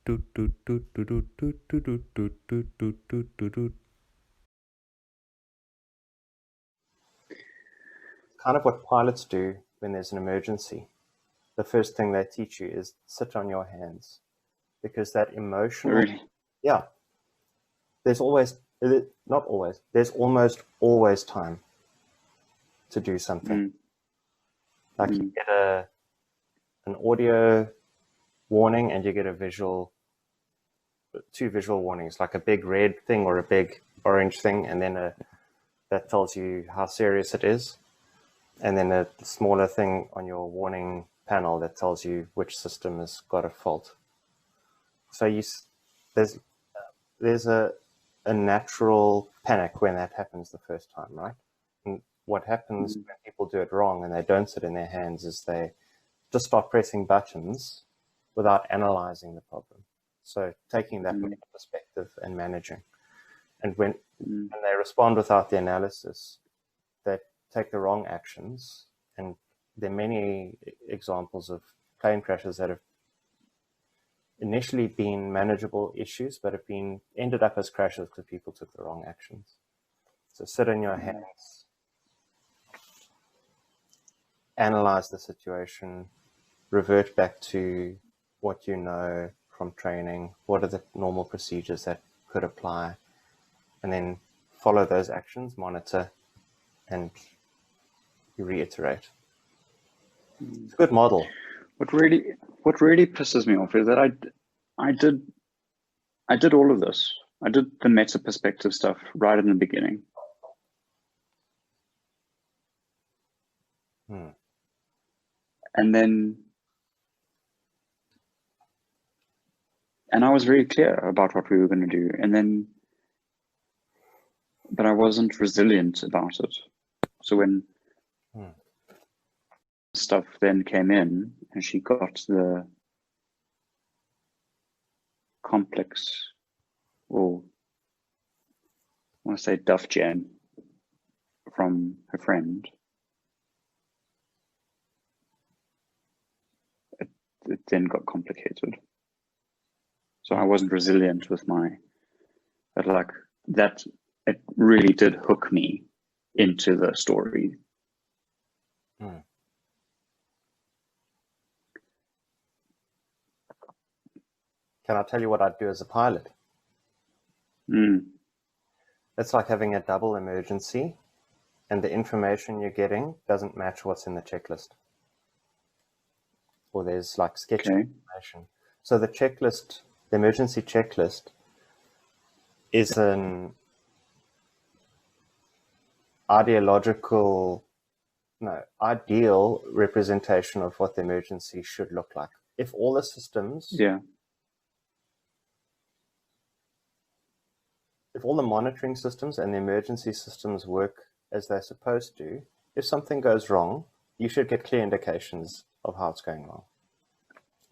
Kind of what pilots do when there's an emergency. The first thing they teach you is sit on your hands, because that emotional, Really? yeah, there's always, not always, there's almost always time to do something. Like you get an audio warning and you get a visual, two visual warnings, like a big red thing or a big orange thing, and then that tells you how serious it is, and then a smaller thing on your warning panel that tells you which system has got a fault. So there's a natural panic when that happens the first time, right? And what happens when people do it wrong and they don't sit in their hands is they just start pressing buttons without analyzing the problem. So taking that perspective and managing. And when they respond without the analysis, they take the wrong actions. And there are many examples of plane crashes that have initially been manageable issues, but have ended up as crashes because people took the wrong actions. So sit in your hands, analyze the situation, revert back to what you know from training, what are the normal procedures that could apply, and then follow those actions, monitor, and you reiterate. It's a good model. What really pisses me off is that I did all of this. I did the meta perspective stuff right in the beginning. And I was very clear about what we were going to do. But I wasn't resilient about it. So when stuff then came in and she got the complex, or I want to say duff gem from her friend, it then got complicated. So I wasn't resilient with that it really did hook me into the story. Can I tell you what I'd do as a pilot? It's like having a double emergency and the information you're getting doesn't match what's in the checklist. Or there's like sketchy information. So the checklist, the emergency checklist, is an ideal representation of what the emergency should look like. If all the systems, if all the monitoring systems and the emergency systems work as they're supposed to, if something goes wrong, you should get clear indications of how it's going wrong.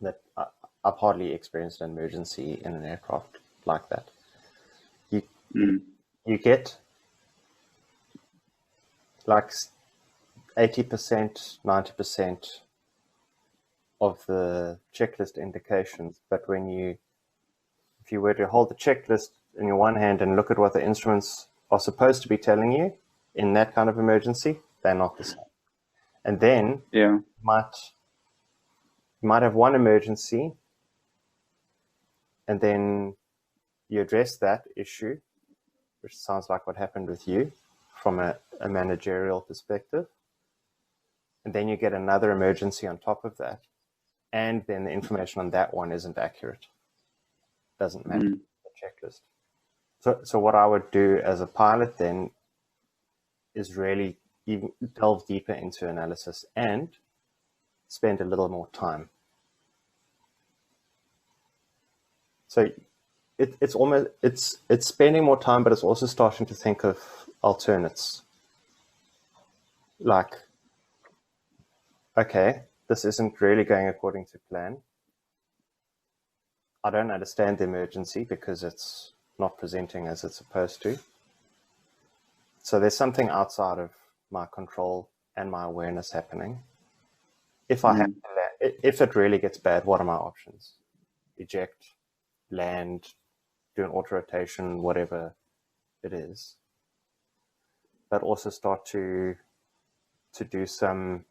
That I've hardly experienced an emergency in an aircraft like that. You get like 80%, 90% of the checklist indications, but if you were to hold the checklist in your one hand and look at what the instruments are supposed to be telling you in that kind of emergency, they're not the same. And then you might have one emergency, and then you address that issue, which sounds like what happened with you from a managerial perspective. And then you get another emergency on top of that. And then the information on that one isn't accurate. Doesn't match the checklist. So what I would do as a pilot then is really even delve deeper into analysis and spend a little more time. So it's spending more time, but it's also starting to think of alternates. Like, okay, this isn't really going according to plan. I don't understand the emergency because it's not presenting as it's supposed to. So there's something outside of my control and my awareness happening. If I have to, if it really gets bad, what are my options? Eject, land, do an auto rotation, whatever it is, but also start to do some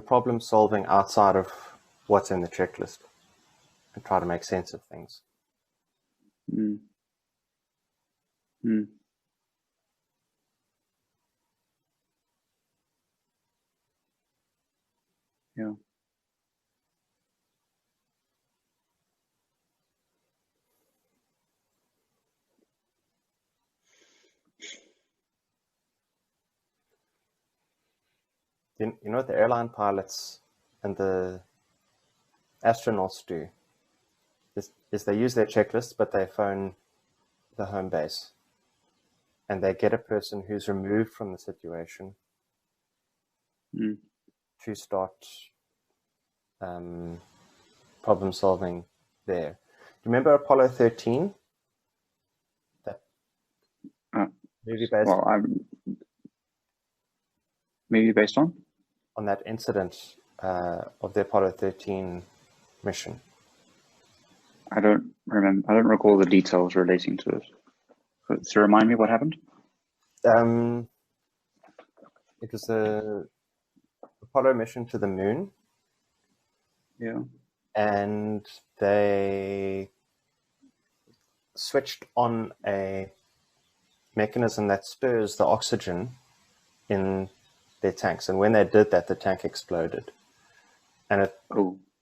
problem solving outside of what's in the checklist and try to make sense of things. Mm. Mm. Yeah. You know what the airline pilots and the astronauts do is they use their checklist, but they phone the home base and they get a person who's removed from the situation to start problem solving there. Do you remember Apollo 13? That movie based maybe based on that incident of the Apollo 13 mission. I don't remember. I don't recall the details relating to it. So remind me what happened. It was the Apollo mission to the moon. Yeah. And they switched on a mechanism that stirs the oxygen in their tanks. And when they did that, the tank exploded. And it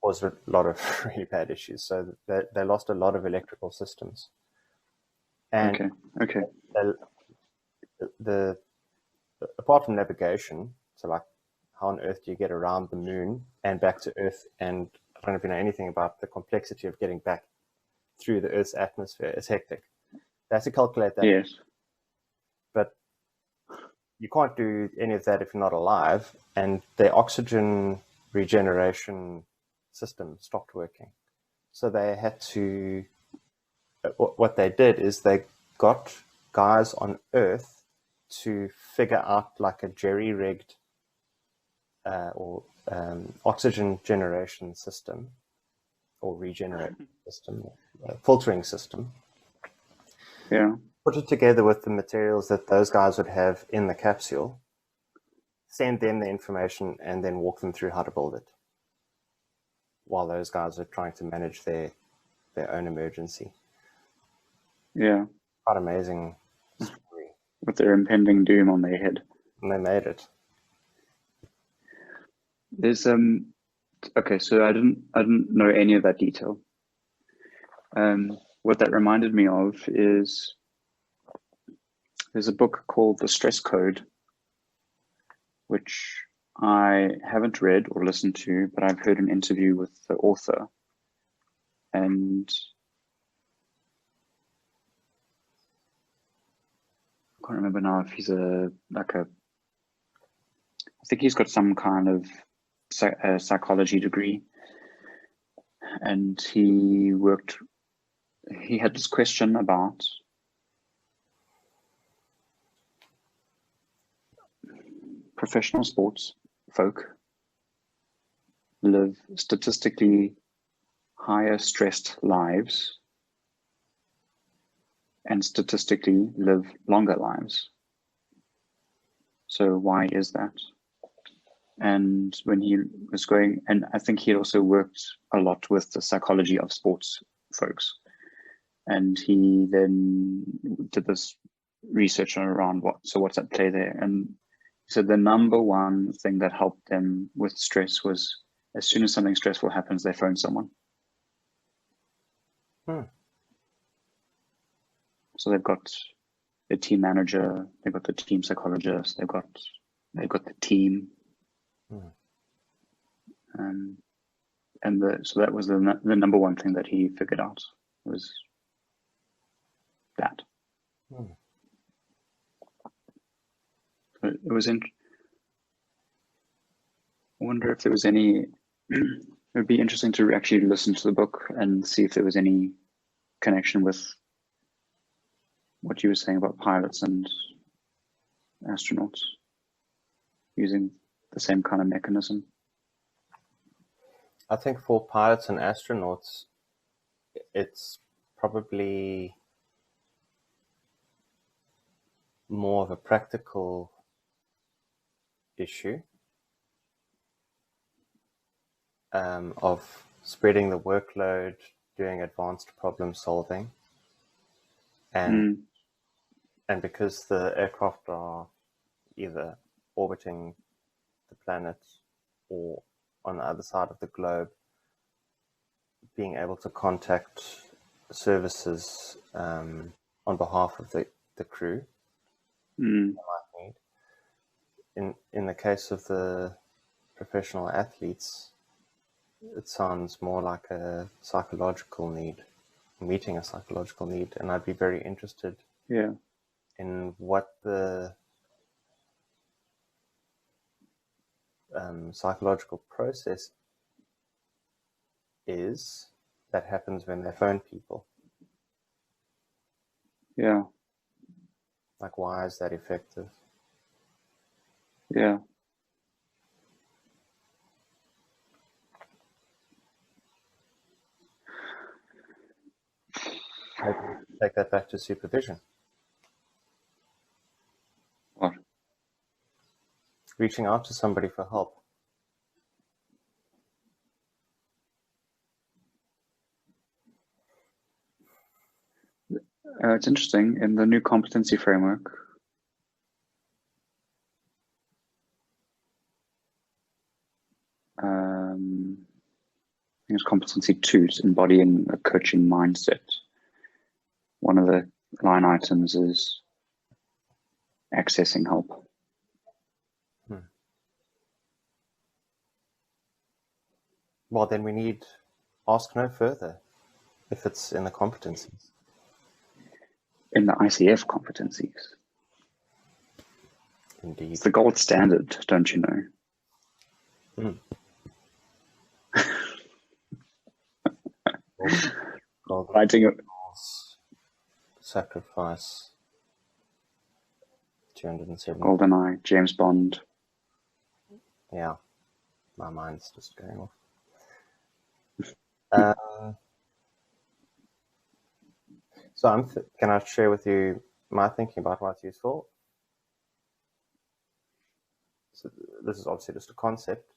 was a lot of really bad issues. So they lost a lot of electrical systems. And okay. The apart from navigation, so like how on earth do you get around the moon and back to Earth? And I don't know if you know anything about the complexity of getting back through the Earth's atmosphere. It's hectic. They have to calculate that. Yes. But you can't do any of that if you're not alive. And the oxygen regeneration system stopped working. So they had to, what they did is they got guys on Earth to figure out like a jerry-rigged oxygen generation system or regeneration system, filtering system. Yeah. Put it together with the materials that those guys would have in the capsule, send them the information, and then walk them through how to build it while those guys are trying to manage their own emergency. Yeah. Quite amazing story. With their impending doom on their head. And they made it. There's okay, so I didn't know any of that detail. What that reminded me of is there's a book called The Stress Code, which I haven't read or listened to, but I've heard an interview with the author. And I can't remember now if he's I think he's got some kind of psychology degree. And he had this question about professional sports folk live statistically higher stressed lives and statistically live longer lives. So why is that? And when he was going, and I think he had also worked a lot with the psychology of sports folks. And he then did this research around what's at play there. And he said the number one thing that helped them with stress was as soon as something stressful happens, they phone someone. So they've got the team manager, they've got the team psychologist, they've got the team. So that was the number one thing that he figured out was that. But it was I wonder if there was any. It would be interesting to actually listen to the book and see if there was any connection with what you were saying about pilots and astronauts using the same kind of mechanism. I think for pilots and astronauts, it's probably more of a practical issue of spreading the workload, doing advanced problem solving, and because the aircraft are either orbiting the planet or on the other side of the globe, being able to contact services on behalf of the crew. In the case of the professional athletes, it sounds more like a psychological need, meeting a psychological need, and I'd be very interested in what the psychological process is that happens when they phone people. Yeah. Like, why is that effective? Yeah. Maybe take that back to supervision. What? Reaching out to somebody for help. It's interesting. In the new competency framework, I think it's competency 2, it's embodying a coaching mindset. One of the line items is accessing help. Well, then we need ask no further if it's in the competencies. In the ICF competencies. Indeed. It's the gold standard, don't you know? Writing it. Sacrifice. 207. GoldenEye, James Bond. Yeah, my mind's just going off. So can I share with you my thinking about why it's useful? So this is obviously just a concept.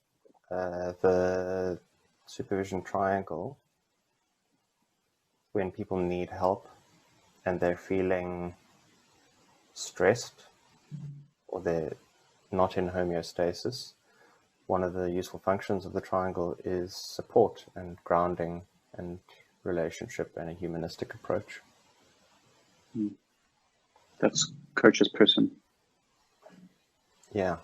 The supervision triangle, when people need help and they're feeling stressed or they're not in homeostasis, one of the useful functions of the triangle is support and grounding and relationship and a humanistic approach. That's coach's person. Yeah.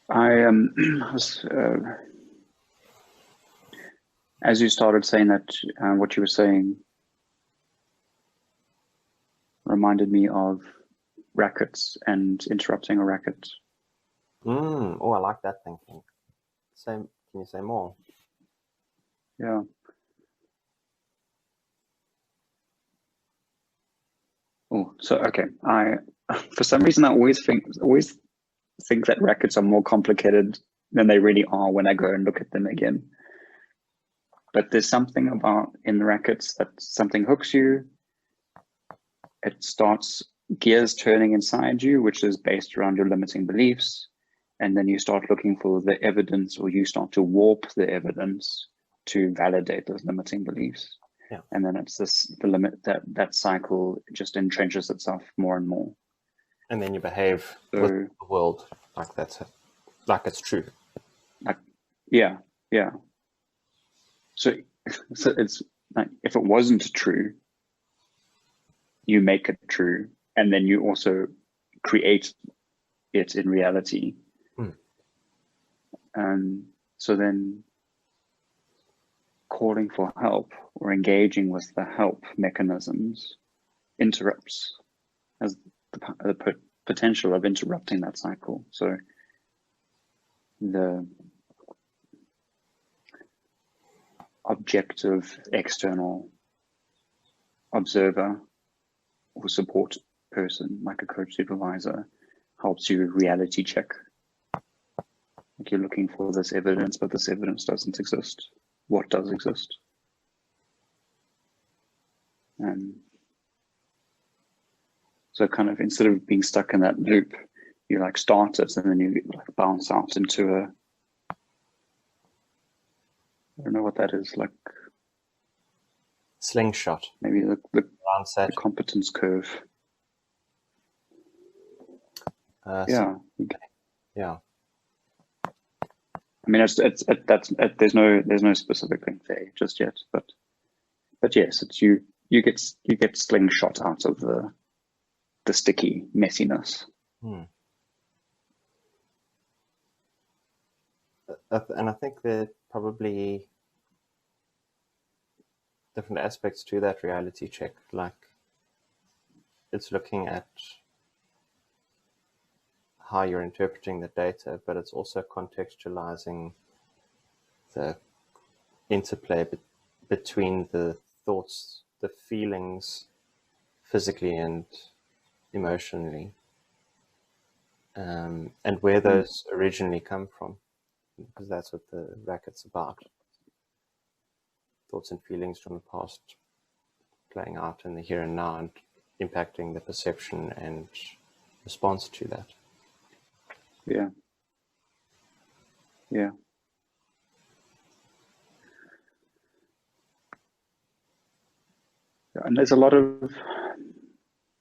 I was, as you started saying that, what you were saying reminded me of rackets and interrupting a racket. Oh, I like that thinking. Can you say more? Yeah. Oh, so okay. For some reason, I always think that rackets are more complicated than they really are when I go and look at them again. But there's something about in the rackets that something hooks you. It starts gears turning inside you, which is based around your limiting beliefs. And then you start looking for the evidence, or you start to warp the evidence to validate those limiting beliefs. Yeah. And then it's the limit that cycle just entrenches itself more and more. And then you behave with the world like like it's true. Yeah. So it's like, if it wasn't true, you make it true, and then you also create it in reality. So then calling for help or engaging with the help mechanisms interrupts, has the potential of interrupting that cycle. So the objective external observer or support person, like a coach supervisor, helps you reality check. Like like you're looking for this evidence, but this evidence doesn't exist. What does exist? So kind of instead of being stuck in that loop, you like start it and then you like bounce out into a, I don't know what that is, like slingshot. Maybe the competence curve. Yeah. Yeah. I mean, there's no specific thing there just yet, but yes, it's you get slingshot out of the sticky messiness. And I think there are probably different aspects to that reality check. Like, it's looking at how you're interpreting the data, but it's also contextualizing the interplay between the thoughts, the feelings, physically and emotionally, and where those originally come from, because that's what the racket's about. Thoughts and feelings from the past playing out in the here and now and impacting the perception and response to that. Yeah. And there's a lot of,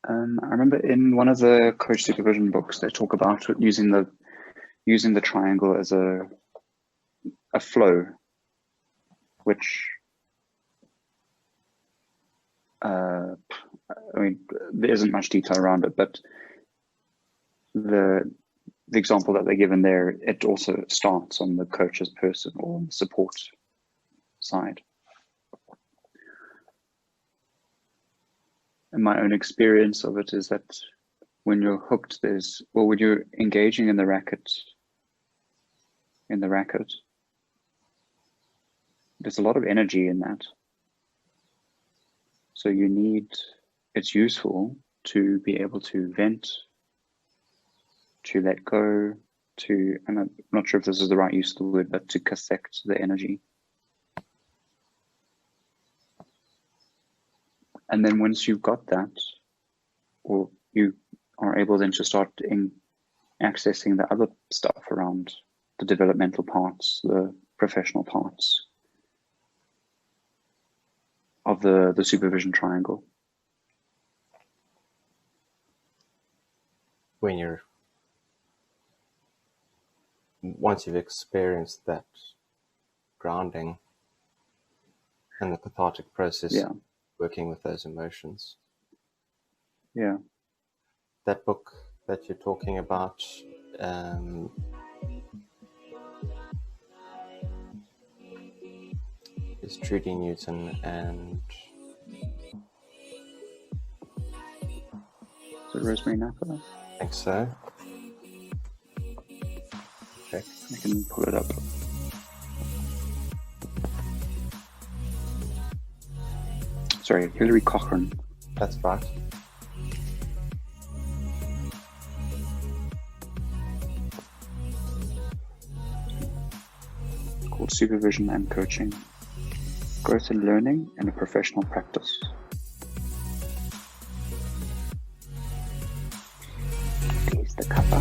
I remember in one of the coach supervision books, they talk about using the triangle as a flow, which, I mean, there isn't much detail around it, but the example that they give in there, it also starts on the coach's person or on the support side. And my own experience of it is that when you're hooked, when you're engaging in the racket, there's a lot of energy in that. So it's useful to be able to vent, to let go, and I'm not sure if this is the right use of the word, but to cathect the energy. And then once you've got that, or you are able then to start accessing the other stuff around the developmental parts, the professional parts of the supervision triangle. Once you've experienced that grounding and the cathartic process, working with those emotions. Yeah. That book that you're talking about, is Trudy Newton and is it Rosemary Napa? I think so. Check. I can pull it up. Sorry, Hilary Cochrane. That's right. Called Supervision and Coaching, Growth and Learning in a Professional Practice. Here's the cover.